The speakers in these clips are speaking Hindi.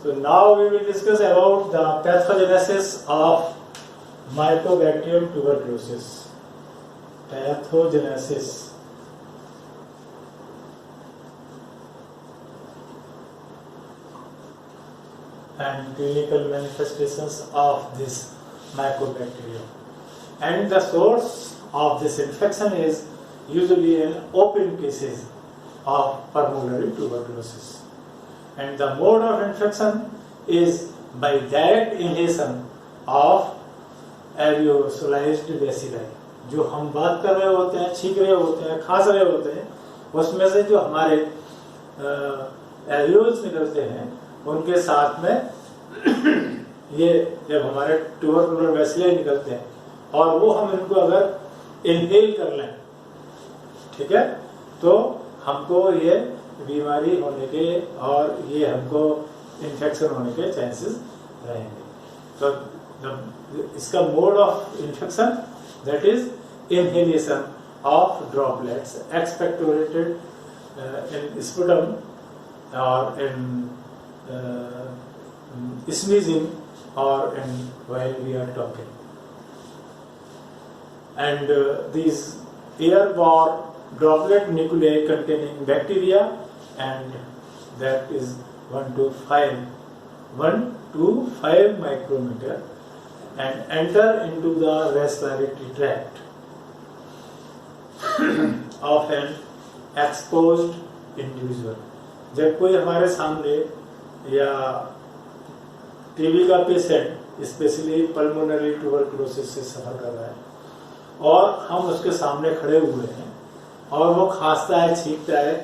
So now we will discuss about the pathogenesis of Mycobacterium tuberculosis. Pathogenesis. And clinical manifestations of this mycobacterium. And the source of this infection is usually in open cases of pulmonary tuberculosis. And the mode of infection is by direct inhalation of aerosolized bacilli. जो हम बात कर रहे होते हैं, छींक रहे होते हैं, खांस रहे होते हैं, उसमें से जो हमारे एरियोल्स निकलते हैं, उनके साथ में ये जब हमारे ट्यूबरकुलर बैसिली निकलते हैं और वो हम इनको अगर इनहेल कर लें, ठीक है, तो हमको ये बीमारी होने के और ये हमको इन्फेक्शन होने के चांसेस रहेंगे. तो इसका mode of infection that is inhalation of droplets expectorated in sputum और in sneezing or in while we are talking. And these airborne droplet nuclei containing bacteria, and that is 1 to 5 micrometer, and enter into the respiratory tract of an exposed individual. जब कोई हमारे सामने या टीबी का पेशेंट स्पेशली पल्मोनरी ट्यूबरकुलोसिस से सफर कर रहा है और हम उसके सामने खड़े हुए हैं और वो खांसता है, छींकता है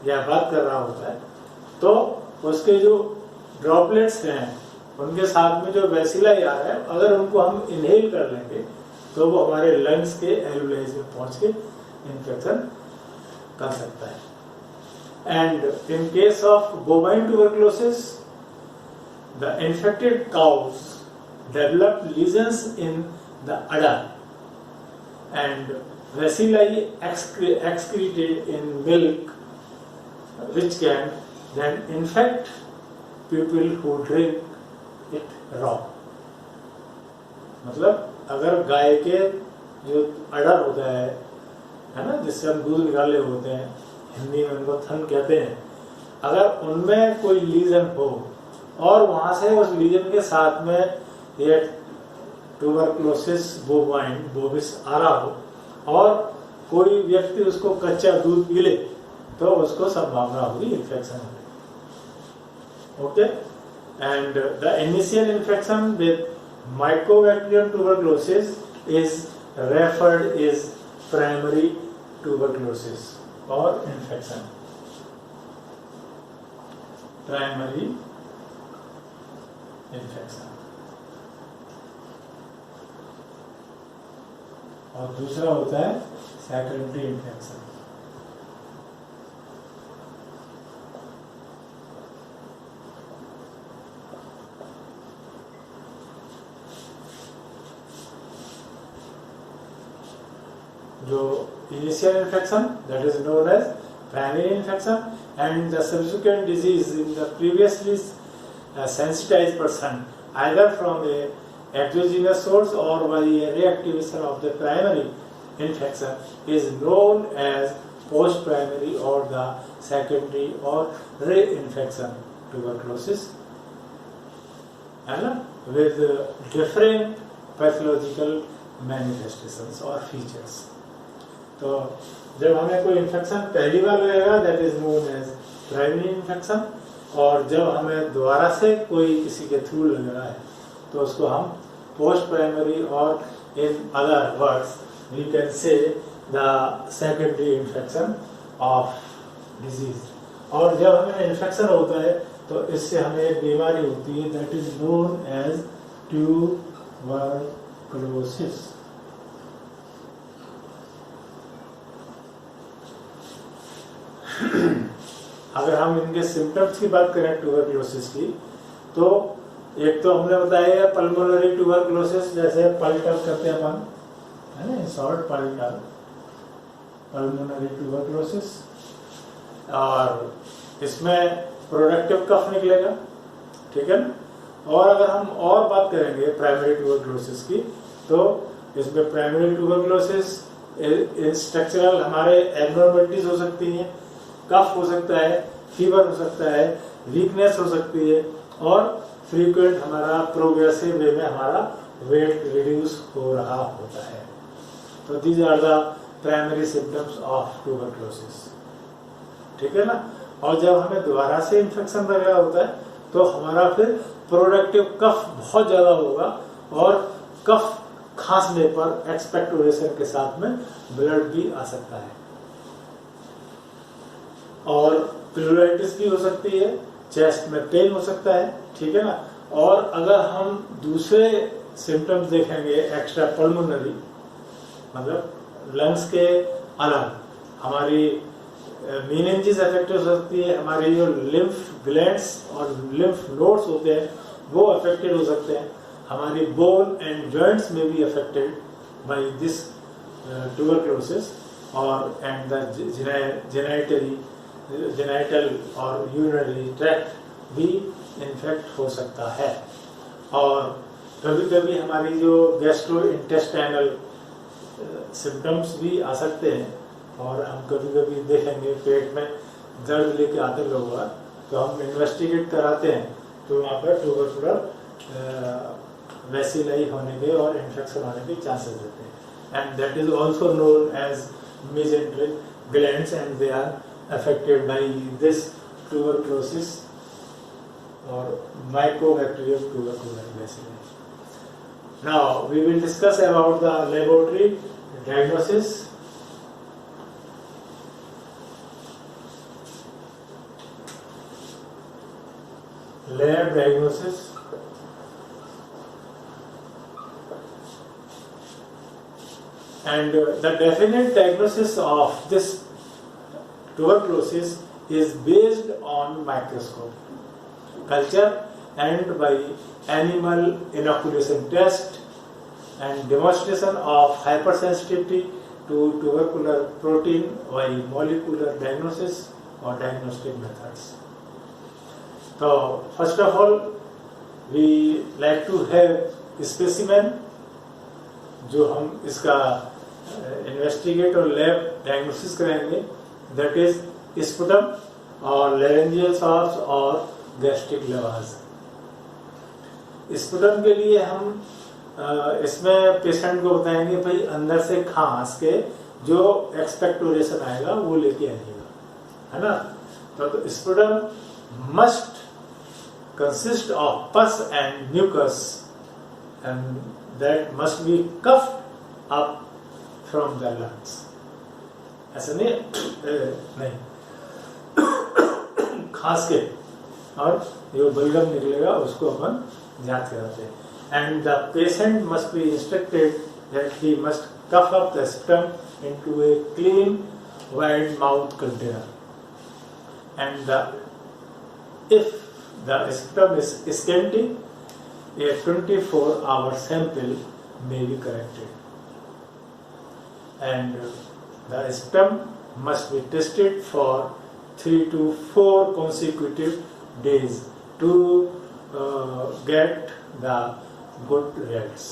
या बात कर रहा होता है, तो उसके जो ड्रॉपलेट्स हैं उनके साथ में जो बैसिलाई आ रहा है, अगर उनको हम इनहेल कर लेंगे तो वो हमारे लंग्स के एल्वेओलाई में पहुंच के इन्फेक्शन कर सकता है. And in case of bovine tuberculosis, the infected cows develop lesions in the udder and bacilli excreted in milk, which can then infect people who drink it raw. मतलब अगर गाय के जो अडर होता है ना, जिससे हम दूध निकाले होते हैं, हिंदी में उनको थन कहते हैं, अगर उनमें कोई लीजन हो और वहां से उस लीजन के साथ में ये ट्यूबरकुलोसिस बोविस आ रहा हो और कोई व्यक्ति उसको कच्चा दूध पी ले, तो उसको संभावना होगी इन्फेक्शन होने. Okay. And the initial infection with mycobacterium tuberculosis is referred is primary tuberculosis और इन्फेक्शन. Primary infection. और दूसरा होता है सेकेंडरी इन्फेक्शन. जो initial infection that is known as primary infection, and the subsequent disease in the previously sensitized person either from a exogenous source or by a reactivation of the primary infection is known as post-primary or the secondary or reinfection tuberculosis, and with different pathological manifestations or features. तो जब हमें कोई इन्फेक्शन पहली बार लगेगा that is known as primary infection, और जब हमें दोबारा से कोई किसी के थ्रू लग रहा है तो उसको हम पोस्ट प्राइमरी और in other words we can say the secondary infection of disease. और जब हमें इन्फेक्शन होता है तो इससे हमें एक बीमारी होती है that is known as tuberculosis. अगर हम इनके सिम्टम्स की बात करें ट्यूबरकुलोसिस की, तो एक तो हमने बताया पल्मोनरी ट्यूबरकुलोसिस, जैसे पल्टल करते हैं अपन, है ना, शॉर्ट पल्टल, पल्मोनरी ट्यूबरकुलोसिस, और इसमें प्रोडक्टिव कफ निकलेगा, ठीक है ना। और अगर हम और बात करेंगे प्राइमरी ट्यूबरक्लोसिस की, तो इसमें प्राइमरी ट्यूबरक्लोसिस स्ट्रक्चरल हमारे एब्नॉर्मलिटीज हो सकती हैं, कफ हो सकता है, फीवर हो सकता है, वीकनेस हो सकती है, और फ्रीक्वेंट हमारा प्रोग्रेसिव वे में हमारा वेट रिड्यूस हो रहा होता है। तो these are the primary symptoms of tuberculosis, ठीक है ना। और जब हमें दोबारा से इन्फेक्शन वगैरह होता है तो हमारा फिर प्रोडक्टिव कफ बहुत ज्यादा होगा, और कफ खांसने पर एक्सपेक्टोरेशन के साथ में ब्लड भी आ सकता है, और प्लूराइटिस भी हो सकती है, चेस्ट में पेन हो सकता है, ठीक है ना। और अगर हम दूसरे सिम्टम्स देखेंगे एक्स्ट्रा पल्मोनरी, मतलब लंग्स के अलग, हमारी मीनिंजिस अफेक्टेड हो सकती है, हमारे जो लिम्फ ग्लैंड्स और लिम्फ नोड्स होते हैं वो अफेक्टेड हो सकते हैं, हमारी बोन एंड जॉइंट्स में भी अफेक्टेड बाय दिस ट्यूबरक्लोसिस, और एंड द जेनाइटल और यूरिनरी ट्रैक्ट भी इन्फेक्ट हो सकता है। और कभी कभी हमारी जो गैस्ट्रोइंटेस्टाइनल सिम्टम्स भी आ सकते हैं, और हम कभी कभी देखेंगे पेट में दर्द लेके आते लोग, तो हम इन्वेस्टिगेट कराते हैं तो वहाँ पर ट्यूबरकुलर वैसिलाई होने के और इन्फेक्शन होने के चांसेस रहते हैं, and that is also known as mesenteric glands, and they are affected by this tuberculosis or Mycobacterium tuberculosis. Now we will discuss about the laboratory diagnosis. Lab diagnosis. And the definite diagnosis of this tuberculosis is based on microscope, culture, and by animal inoculation test, and demonstration of hypersensitivity to tubercular protein by molecular diagnosis or diagnostic methods. So first of all we like to have specimen जो हम इसका इन्वेस्टिगेट और लैब डायग्नोसिस करेंगे, दैट इज स्पुटम और लैरेंजियल स्वाब्स और गैस्ट्रिक लेवाज। स्पुटम के लिए हम इसमें पेशेंट को बताएंगे भाई अंदर से खांस के जो एक्सपेक्टोरेशन आएगा वो लेके आइएगा, है ना। तो sputum must consist of pus and mucus, and that must be coughed up from the lungs. ऐसा नहीं खास के, और जो बलगम निकलेगा उसको अपन जांच कराते हैं। And the patient must be instructed that he must cough up the sputum into a clean wide mouth container, and if the sputum is scanty, a 24-hour sample may be collected, and the sputum must be tested for 3 to 4 consecutive days to get the good results.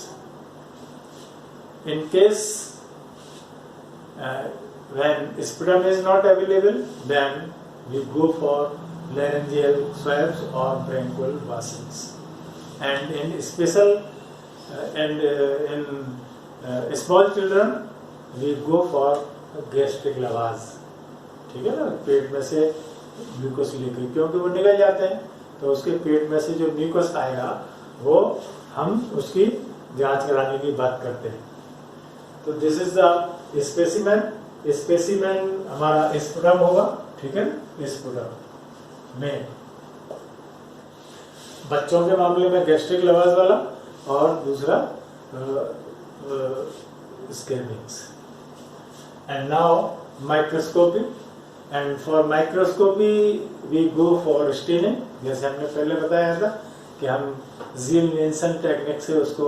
In case when sputum is not available, then we go for laryngeal swabs or bronchial washings. And in special in small children we go for gastric lavage, ठीक है ना। पेट में से म्यूकस लेकर, क्योंकि वो निकल जाते हैं, तो उसके पेट में से जो म्यूकस आएगा वो हम उसकी जांच कराने की बात करते हैं। तो दिस इज द स्पेसिमेन हमारा स्पुटम होगा, ठीक है ना। स्पुटम में बच्चों के मामले में गैस्ट्रिक लवाज वाला, और दूसरा स्कैबिंग्स। And now microscopy, and for microscopy we go for staining, जैसे हमने पहले बताया था कि हम ज़ील-निएल्सन टेक्निक से उसको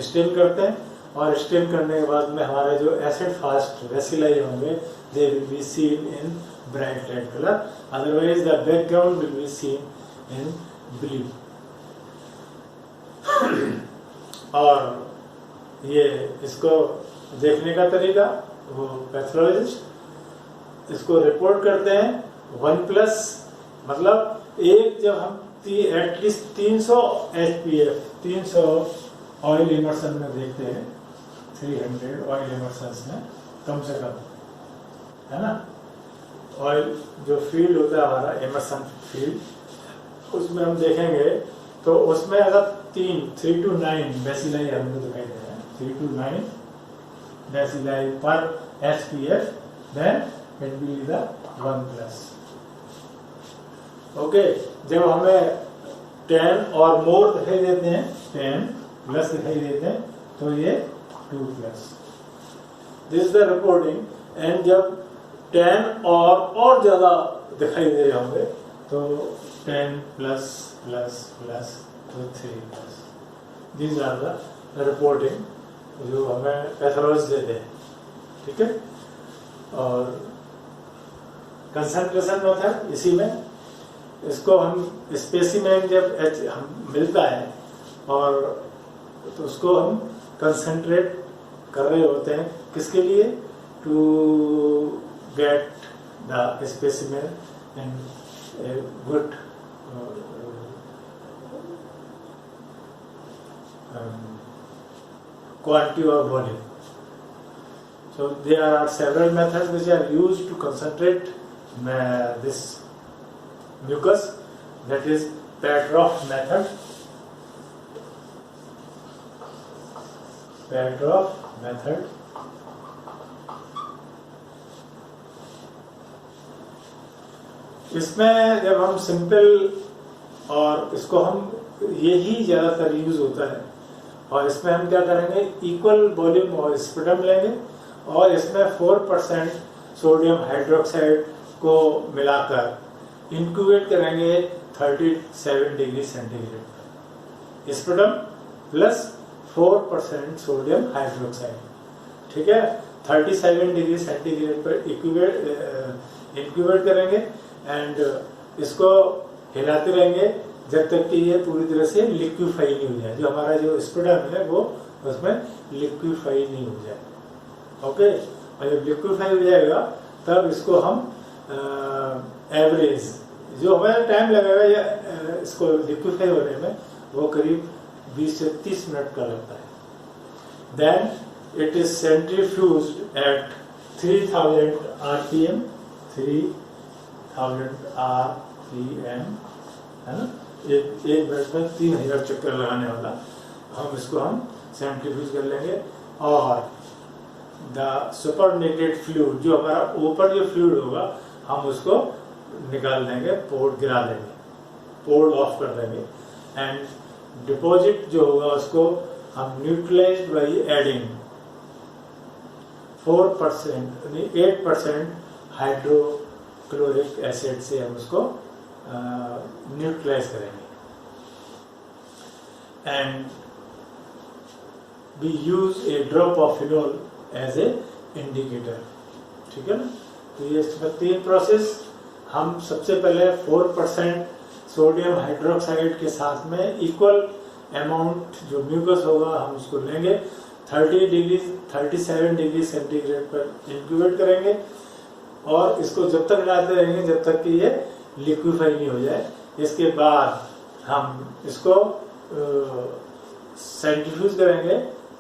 स्टेन करते हैं, और स्टेन करने के बाद में हमारे जो एसिड फास्ट वेसिलाई होंगे they will be seen in bright red color, otherwise the background will be seen in blue, और ये इसको देखने का तरीका, वो पैथोलॉजिस्ट इसको रिपोर्ट करते हैं 1+, मतलब एक जब हम एटलीस्ट 300 HPF 300 ऑयल इमर्शन में देखते हैं, 300 ऑयल इमर्शन में कम से कम, है ना, ऑयल जो फील्ड होता है हमारा इमर्शन फील्ड, उसमें हम देखेंगे तो उसमें अगर 3 to 9 डेसिलाई हमको दिखाई दे रहा है, 3 to 9 डेसिलाई पर SPF, then it will be the 1+. Okay, जब हमें 10 और मोर दिखाई देते हैं, 10+ दिखाई देते हैं, तो ये 2+. This is the reporting. And जब 10 और ज्यादा दिखाई दे रहे होंगे तो 10+++, तो 3+. दीज आर द रिपोर्टिंग जो हमें पैथोलॉजिस्ट देते हैं. ठीक है. और कंसंट्रेशन मेथड इसी में, इसको हम स्पेसिमेन जब हम मिलता है और तो उसको हम कंसंट्रेट कर रहे होते हैं, किसके लिए, to get the specimen in good quantity or volume. So there are several methods which are used to concentrate this mucus, that is Petrov method. Petrov method. इसमें जब हम सिंपल, और इसको हम यही ज्यादातर यूज होता है, और इसमें हम क्या करेंगे, इक्वल वॉल्यूम और स्पुटम लेंगे और इसमें 4% सोडियम हाइड्रोक्साइड को मिलाकर इंक्यूबेट करेंगे 37 डिग्री सेंटीग्रेड पर, स्पुटम प्लस 4% सोडियम हाइड्रोक्साइड. ठीक है. 37 डिग्री सेंटीग्रेड पर इंक्यूबेट करेंगे एंड इसको हिलाते रहेंगे जब तक कि ये पूरी तरह से लिक्विफाई नहीं हो जाए. जो हमारा जो स्पुटम है वो उसमें लिक्विफाई नहीं हो जाए. ओके. और जब लिक्विफाई हो जाएगा तब इसको हम एवरेज जो हमें टाइम लगेगा या इसको लिक्विफाई होने में, वो करीब 20 से 30 मिनट का लगता है. Then it is centrifuged at 3000 RPM, 3000 RPM, है ना. एक मिनट में 3000 चक्कर लगाने वाला हम सेंट्रीफ्यूज कर लेंगे. और द सुपरनेटेड फ्लूइड, जो हमारा ऊपर जो फ्लूइड होगा, हम उसको निकाल देंगे, पोर्ट गिरा देंगे, पोर्ट ऑफ कर देंगे. एंड डिपॉजिट जो होगा उसको हम neutralised by adding 4% 8% hydrochloric acid से हम उसको न्यूट्रलाइज करेंगे. And we use a drop of phenol as a indicator. ठीक है ना. तो ये इसमें 3 प्रोसेस. हम सबसे पहले 4% सोडियम हाइड्रोक्साइड के साथ में इक्वल अमाउंट जो म्यूकस होगा हम उसको लेंगे, 37 डिग्री सेंटीग्रेड पर इंक्यूबेट करेंगे और इसको जब तक हिलाते रहेंगे जब तक कि ये लिक्विफाई नहीं हो जाए. इसके बाद हम इसको सेंट्रीफ्यूज करेंगे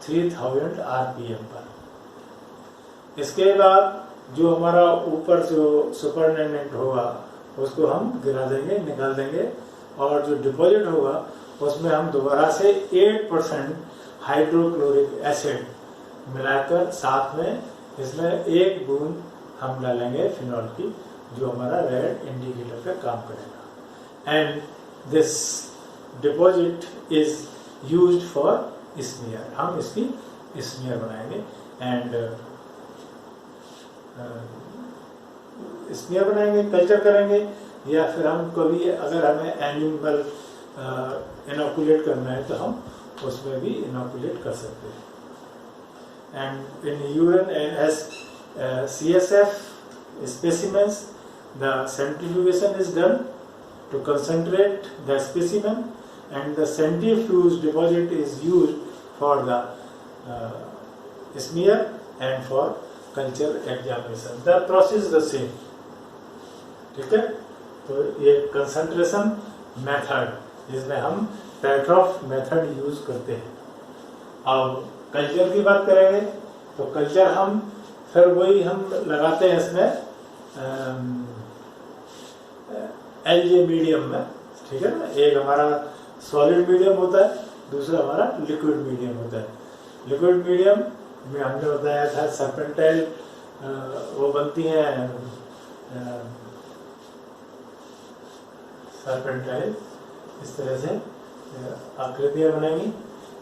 3000 RPM पर. इसके बाद जो हमारा ऊपर जो सुपरनेटेड होगा उसको हम गिरा देंगे, निकाल देंगे. और जो डिपॉजिट होगा उसमें हम दोबारा से 8% हाइड्रोक्लोरिक एसिड मिलाकर साथ में इसमें 1 बूंद हम डालेंगे फिनॉल की, जो हमारा रेड इंडिकेटर का काम करेगा. And this deposit is used for smear. हम इसकी स्मीयर बनाएंगे एंड स्मीयर बनाएंगे, कल्चर करेंगे, या फिर हम कभी अगर हमें एनिमल इनोकुलेट करना है तो हम उसमें भी इनोकुलेट कर सकते हैं. And in urine and S CSF specimens, the centrifugation is done to concentrate the specimen, and the centrifuge deposit is used for the smear and for culture examination. The process is the same. ठीक है, तो ये कंसंट्रेशन मेथड जिसमें हम पेट्रॉफ मेथड यूज करते हैं. अब कल्चर की बात करेंगे तो कल्चर हम फिर वही हम लगाते हैं इसमें एलजे मीडियम में. ठीक है ना, एक हमारा सॉलिड मीडियम होता है, दूसरा हमारा लिक्विड मीडियम होता है. लिक्विड मीडियम में हमने बताया था सर्पेंटाइल वो बनती हैं, सर्पेंटाइल इस तरह से आकृतियाँ बनेंगी.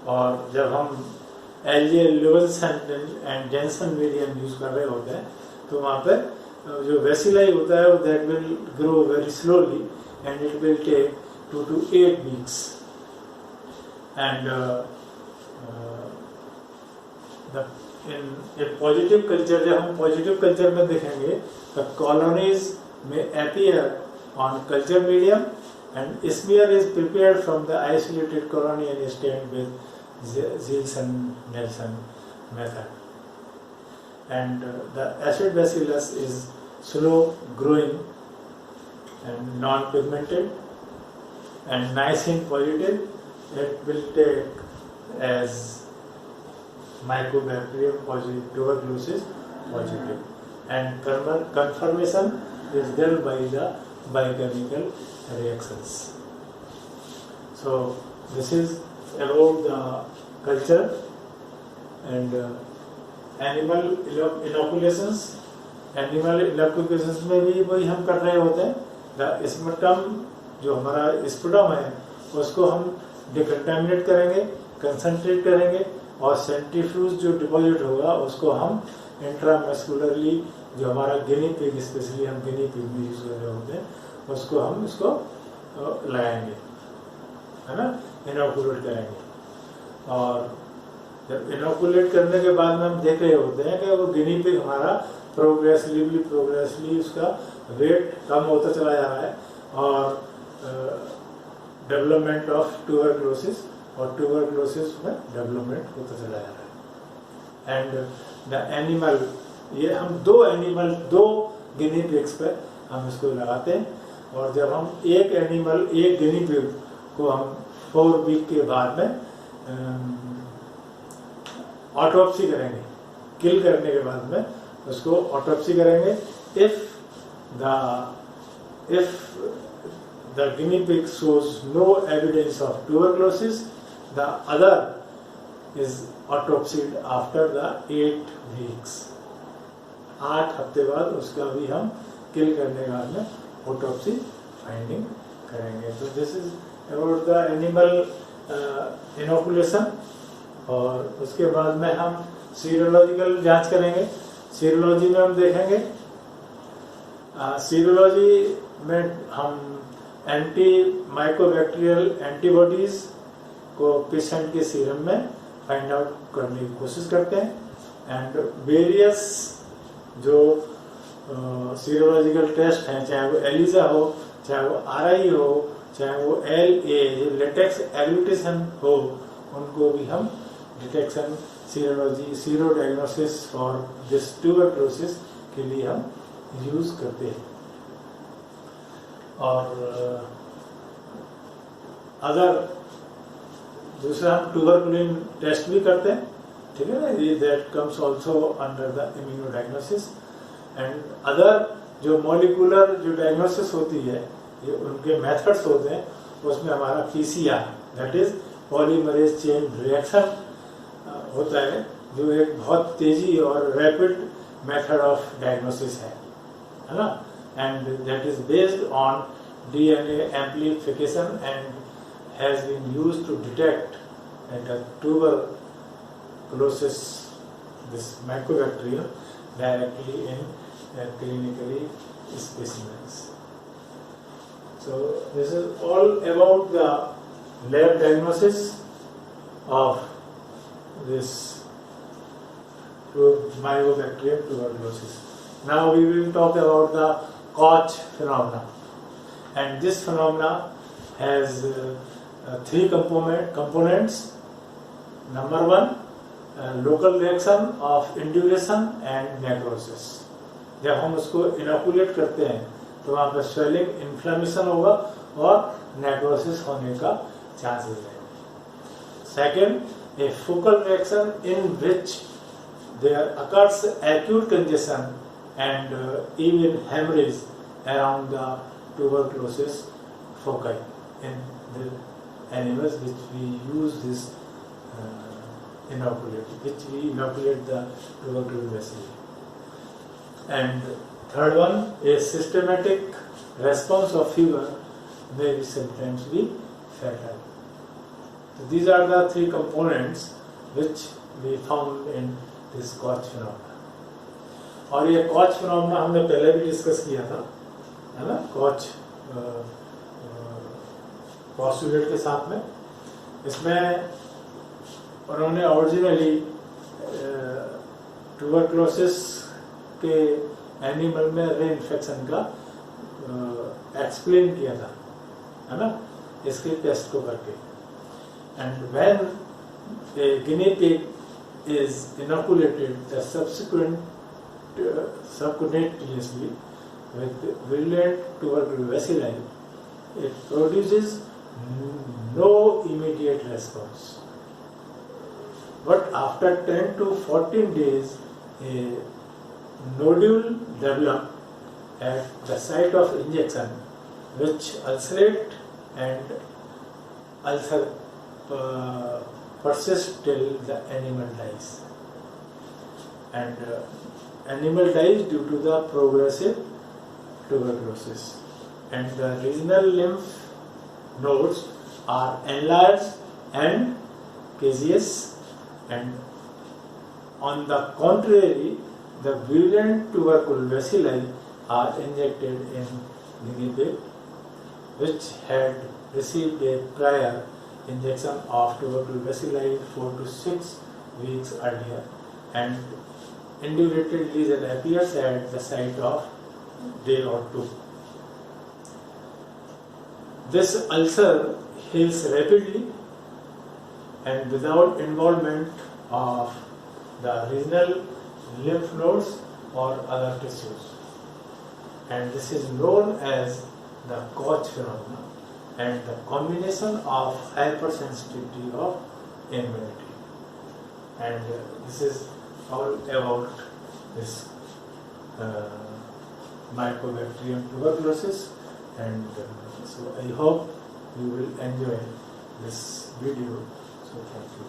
और जब हम LJ Lowenstein and Jensen medium use कर रहे होते हैं तो वहाँ पे जो वेसिलाई होता है वो that will grow very slowly and it will take 2 to 8 weeks. And in a positive culture, जब हम पॉजिटिव कल्चर में देखेंगे तो कॉलोनीज में appear on culture medium and smear is prepared from the isolated colony and stained with Zielson-Neelsen method. And the acid bacillus is slow growing and non-pigmented and niacin positive. It will take as Mycobacterium positive, tuberculosis positive, and confirmation is done by the biochemical reactions. So this is about the culture and animal inoculations. Animal inoculations में भी वही हम कर रहे होते हैं. द स्पुटम जो हमारा स्पुटम है उसको हम डिकंटामिनेट करेंगे, कंसंट्रेट करेंगे और सेंट्रीफ्यूज जो डिपॉजिट होगा उसको हम इंट्रामस्कुलरली जो हमारा गिनी पिग, स्पेशली हम गिनी पिग में यूज कर रहे होते हैं, उसको हम इसको लगाएंगे, है ना, इनोकुलेट करेंगे. और जब इनोकुलेट करने के बाद में हम देख रहे होते हैं कि वो गिनी पिग हमारा प्रोग्रेसिवली उसका वेट कम होता चला जा रहा है और डेवलपमेंट ऑफ ट्यूबरक्लोसिस और ट्यूबरक्लोसिस में डेवलपमेंट होता चला जा रहा है. एंड द एनिमल, ये हम दो गिनी पिग्स पे हम इसको लगाते हैं. और जब हम एक गिनी पिग को हम 4 वीक के बाद में ऑटोप्सी करेंगे, किल करने के बाद में उसको ऑटोप्सी करेंगे. If the guinea pig shows no evidence of tuberculosis, the other is autopsied after the 8 weeks. 8 हफ्ते बाद उसका भी हम किल करने के बाद में ऑटोप्सी फाइंडिंग करेंगे. तो this is about the animal inoculation. और उसके बाद में हम सीरोलॉजिकल जांच करेंगे. सीरोलॉजी में हम देखेंगे, सीरोलॉजी में हम एंटी माइकोबैक्टीरियल एंटीबॉडीज को पेशेंट के सीरम में फाइंड आउट करने की कोशिश करते हैं. एंड वेरियस जो सीरोलॉजिकल टेस्ट हैं, चाहे वो एलिजा हो, चाहे वो आरआई हो, चाहे वो LA लेटेक्स एग्लूटेशन हो, उनको भी हम detection serology, sero diagnosis for this tuberculosis के लिए हम यूज करते हैं. और अगर दूसरा हम ट्यूबरकुलिन टेस्ट भी करते हैं, ठीक है ना, that comes also under the immuno diagnosis. And other जो मॉलिक्यूलर जो डायग्नोसिस होती है, ये उनके मेथड्स होते हैं. उसमें हमारा PCR that is polymerase chain reaction होता है, जो एक बहुत तेजी और रैपिड मेथड ऑफ डायग्नोसिस है ना. And that is based on DNA amplification and has been used to detect the tuberculosis, this mycobacterium, directly in clinically specimens. So this is all about the lab diagnosis of this mycobacterium tuberculosis. Now we will talk about the Koch phenomena, and this phenomena has 3 components. Number one, local reaction of induration and necrosis. जब हम उसको इनोकुलेट करते हैं तो वहाँ पर स्वेलिंग, इन्फ्लेमेशन होगा और नेक्रोसिस होने का चांसेस है. Second, a focal reaction in which there occurs acute congestion and even hemorrhage around the tuberculosis foci in the animals which we use this which we inoculate the tuberculosis bacilli. And third one, a systematic response of fever may sometimes be fatal. So these are the three components which we found in this Koch phenomena. और ये Koch phenomena हमने पहले भी डिस्कस किया था, है ना, Koch पोस्टुलेट के साथ में. इसमें उन्होंने ओरिजिनली ट्यूबरक्लोसिस के एनिमल में रे इन्फेक्शन का एक्सप्लेन किया था, है ना, इसके टेस्ट को करके. And when a guinea pig is inoculated the subcutaneously with virulent tuberculosis bacilli, it produces no immediate response. But after 10 to 14 days, a nodule develops at the site of injection, which ulcerate and ulcer persists till the animal dies. And animal dies due to the progressive tuberculosis. And the regional lymph nodes are enlarged and caseous. And on the contrary, the virulent tuberculosis bacilli are injected in guinea pig, which had received a prior injection of tuberculosis bacilli 4 to 6 weeks earlier, and indurated lesion appears at the site of day or two. This ulcer heals rapidly and without involvement of the regional lymph nodes or other tissues, and this is known as the Koch phenomenon and the combination of hypersensitivity of immunity. And this is all about this Mycobacterium tuberculosis, and so I hope you will enjoy this video. So thank you.